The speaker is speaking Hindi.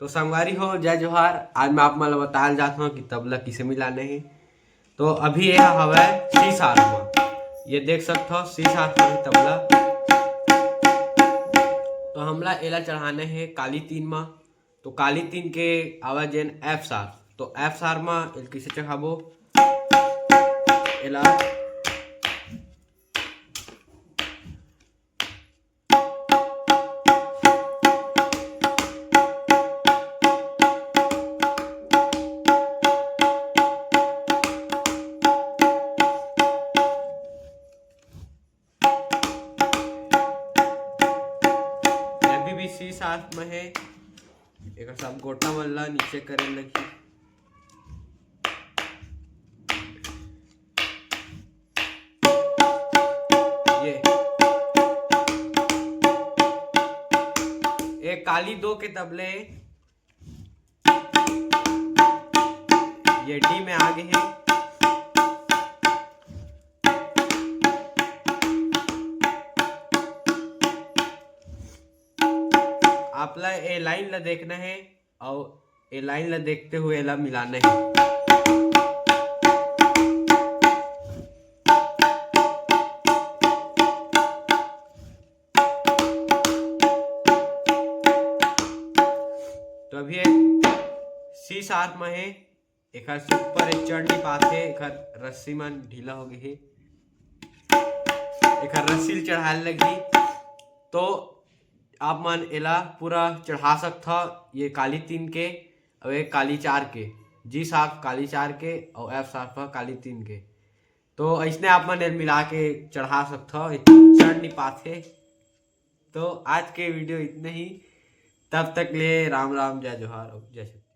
तो संगवारी हो जय जोहार। आज मैं आप मन बताया जाता हूँ कि तबला किसे मिलाने हैं। तो अभी यह हवा सी सार में ये देख सकते हो सी सार में तबला। तो हमला एला चढ़ाने हैं काली तीन में। तो काली तीन के आवाज एफ सार। तो एफ सार में एल किसे चढ़ाबो एला भी सी साथ में है। एक सब गोटा वाला नीचे करे लगी। ये काली दो के तबले ये डी में आगे है। आपला ए लाइन ला देखना है और ए लाइन ला देखते हुए ला मिलाना है। तो अभी सी शार्प में है। एक ऊपर एक चढ़ नहीं पाते, एक रस्सी मन ढीला हो गई है, एक रस्सी चढ़ाने लगी। तो आप मन एला पूरा चढ़ा सकता ये काली तीन के और एक काली चार के, जी साफ काली चार के और एफ साफ काली तीन के। तो ऐसने आप मन मिला के चढ़ा सकता, चढ़ नहीं पाते। तो आज के वीडियो इतने ही, तब तक ले राम राम जय जोहार जय शक्ति।